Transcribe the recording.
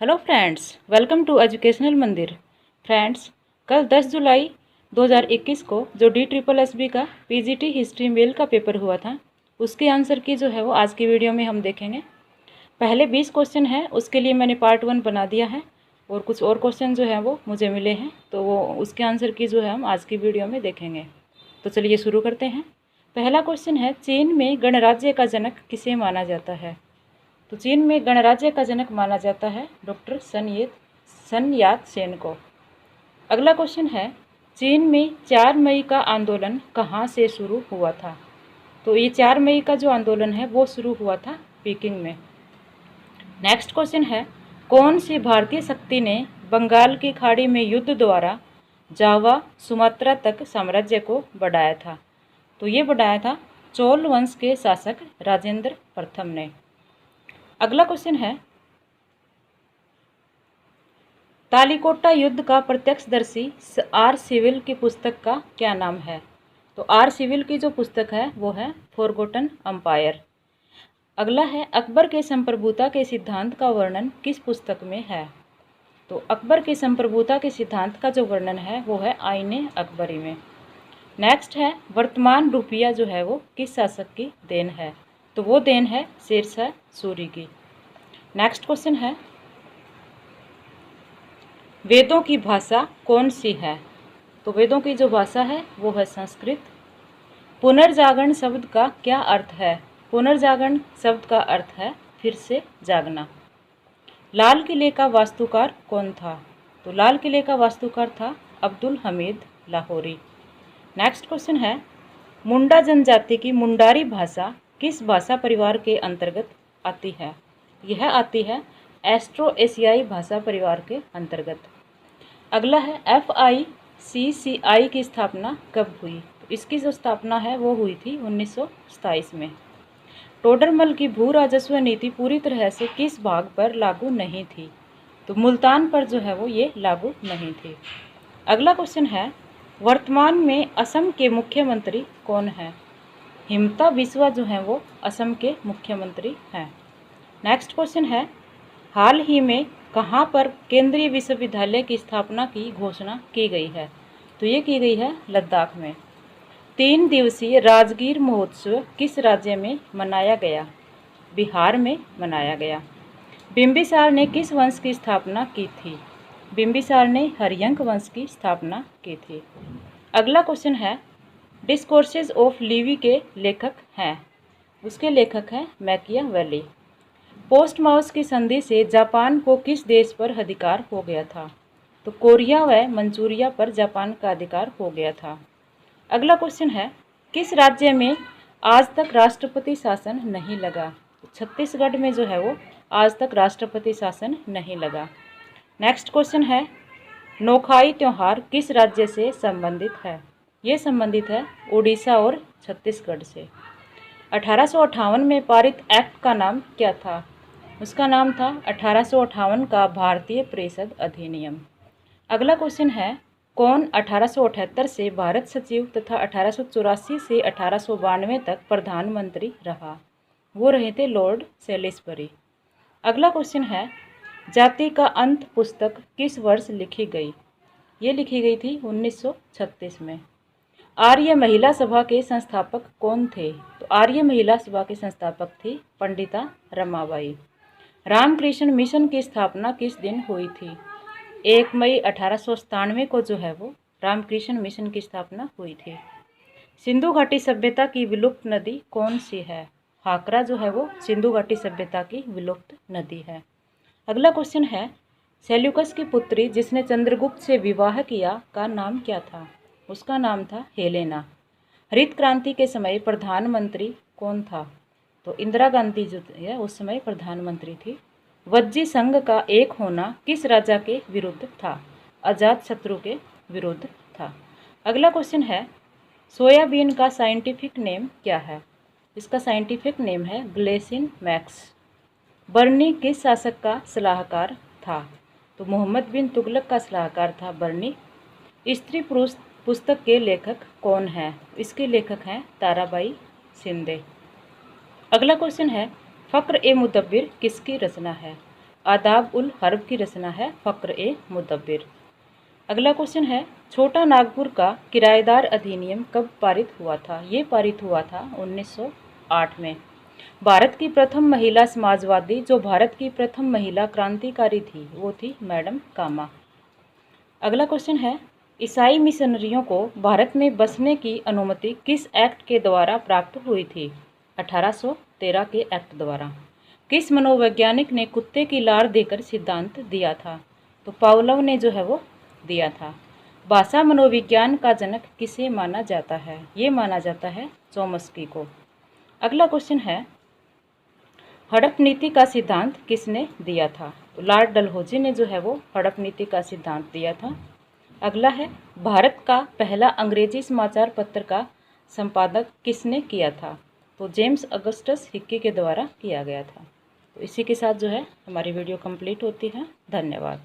Hello friends, welcome to educational Mandir. Friends, कल 10 जुलाई 2021 को जो DSSB का PGT हिस्ट्री मेल का पेपर हुआ था, उसके आंसर की जो है वो आज की वीडियो में हम देखेंगे। पहले 20 क्वेश्चन है, उसके लिए मैंने पार्ट 1 बना दिया है और कुछ और क्वेश्चन जो है वो मुझे मिले हैं, तो वो उसके आंसर की जो है हम आज की वीडियो में देखेंगे। तो चलिए शुरू करते हैं। पहला क्वेश्चन है, चीन में गणराज्य का जनक किसे माना जाता है? तो चीन में गणराज्य का जनक माना जाता है डॉक्टर सन यात सेन को। अगला क्वेश्चन है, चीन में 4 मई का आंदोलन कहाँ से शुरू हुआ था? तो ये 4 मई का जो आंदोलन है वो शुरू हुआ था पीकिंग में। नेक्स्ट क्वेश्चन है, कौन सी भारतीय शक्ति ने बंगाल की खाड़ी में युद्ध द्वारा जावा सुमात्रा तक साम्राज्य को बढ़ाया था? तो ये बढ़ाया था चोल वंश के शासक राजेंद्र प्रथम ने। अगला क्वेश्चन है, तालिकोटा युद्ध का प्रत्यक्षदर्शी आर सिविल की पुस्तक का क्या नाम है? तो आर सिविल की जो पुस्तक है वो है फॉरगॉटन एम्पायर। अगला है, अकबर के संप्रभुता के सिद्धांत का वर्णन किस पुस्तक में है? तो अकबर के संप्रभुता के सिद्धांत का जो वर्णन है वो है आईने अकबरी में। नेक्स्ट है, वर्तमान रुपया जो है वो किस शासक की देन है? तो वो देन है शेरशाह सूरी की। नेक्स्ट क्वेश्चन है, वेदों की भाषा कौन सी है? तो वेदों की जो भाषा है वो है संस्कृत। पुनर्जागरण शब्द का क्या अर्थ है? पुनर्जागरण शब्द का अर्थ है फिर से जागना। लाल किले का वास्तुकार कौन था? तो लाल किले का वास्तुकार था अब्दुल हमीद लाहौरी। नेक्स्ट क्वेश्चन है, मुंडा जनजाति की मुंडारी भाषा किस भाषा परिवार के अंतर्गत आती है? यह आती है एस्ट्रो एशियाई भाषा परिवार के अंतर्गत। अगला है, FICCI की स्थापना कब हुई? तो इसकी जो स्थापना है वो हुई थी 1927 में। टोडरमल की भू राजस्व नीति पूरी तरह से किस भाग पर लागू नहीं थी? तो मुल्तान पर जो है वो ये लागू नहीं थी। अगला क्वेश्चन है, वर्तमान में असम के मुख्यमंत्री कौन है? हिमंता बिस्वा जो है वो असम के मुख्यमंत्री हैं। नेक्स्ट क्वेश्चन है, हाल ही में कहाँ पर केंद्रीय विश्वविद्यालय की स्थापना की घोषणा की गई है? तो ये की गई है लद्दाख में। 3 दिवसीय राजगीर महोत्सव किस राज्य में मनाया गया? बिहार में मनाया गया। बिंबिसार ने किस वंश की स्थापना की थी? बिंबिसार ने हरियंक वंश की स्थापना की थी। अगला क्वेश्चन है, डिस्कोर्सेज ऑफ लिवी के लेखक हैं? उसके लेखक हैं मैकियावेली। पोस्टमाउस की संधि से जापान को किस देश पर अधिकार हो गया था? तो कोरिया व मंचूरिया पर जापान का अधिकार हो गया था। अगला क्वेश्चन है, किस राज्य में आज तक राष्ट्रपति शासन नहीं लगा? तो छत्तीसगढ़ में जो है वो आज तक राष्ट्रपति शासन नहीं लगा। नेक्स्ट क्वेश्चन है, नोखाई त्यौहार किस राज्य से संबंधित है? ये संबंधित है उड़ीसा और छत्तीसगढ़ से। 1858 में पारित एक्ट का नाम क्या था? उसका नाम था 1858 का भारतीय परिषद अधिनियम। अगला क्वेश्चन है, कौन 1878 से भारत सचिव तथा 1884 से 1892 तक प्रधानमंत्री रहा? वो रहे थे लॉर्ड सेलिसबरी। अगला क्वेश्चन है, जाति का अंत पुस्तक किस वर्ष लिखी गई? ये लिखी गई थी 1936 में। आर्य महिला सभा के संस्थापक कौन थे? तो आर्य महिला सभा के संस्थापक थी पंडिता रमाबाई। रामकृष्ण मिशन की स्थापना किस दिन हुई थी? 1 मई 1897 को जो है वो रामकृष्ण मिशन की स्थापना हुई थी। सिंधु घाटी सभ्यता की विलुप्त नदी कौन सी है? हाकरा जो है वो सिंधु घाटी सभ्यता की विलुप्त नदी है। अगला क्वेश्चन है, सेल्यूकस की पुत्री जिसने चंद्रगुप्त से विवाह किया का नाम क्या था? उसका नाम था हेलेना। हरित क्रांति के समय प्रधानमंत्री कौन था? तो इंदिरा गांधी जो है उस समय प्रधानमंत्री थी। वज्जी संघ का एक होना किस राजा के विरुद्ध था? अजात शत्रु के विरुद्ध था। अगला क्वेश्चन है, सोयाबीन का साइंटिफिक नेम क्या है? इसका साइंटिफिक नेम है ग्लेसिन मैक्स। बर्नी किस शासक का सलाहकार था? तो मोहम्मद बिन तुगलक का सलाहकार था बर्नी। स्त्री पुरुष पुस्तक के लेखक कौन है? इसके लेखक हैं ताराबाई शिंदे। अगला क्वेश्चन है, फ़क्र ए मुदब्बिर किसकी रचना है? आदाब उल हर्ब की रचना है फ़क्र ए मुदब्बिर। अगला क्वेश्चन है, छोटा नागपुर का किराएदार अधिनियम कब पारित हुआ था? ये पारित हुआ था 1908 में। भारत की प्रथम महिला समाजवादी, जो भारत की प्रथम महिला क्रांतिकारी थी, वो थी मैडम कामा। अगला क्वेश्चन है, ईसाई मिशनरियों को भारत में बसने की अनुमति किस एक्ट के द्वारा प्राप्त हुई थी? 1813 के एक्ट द्वारा। किस मनोवैज्ञानिक ने कुत्ते की लार देकर सिद्धांत दिया था? तो पावलोव ने जो है वो दिया था। भाषा मनोविज्ञान का जनक किसे माना जाता है? ये माना जाता है चोम्स्की को। अगला क्वेश्चन है, हड़प नीति का सिद्धांत किसने दिया था? तो लॉर्ड डलहौजी ने जो है वो हड़प नीति का सिद्धांत दिया था। अगला है, भारत का पहला अंग्रेजी समाचार पत्र का संपादक किसने किया था? तो जेम्स अगस्टस हिक्की के द्वारा किया गया था। तो इसी के साथ जो है हमारी वीडियो कंप्लीट होती है। धन्यवाद।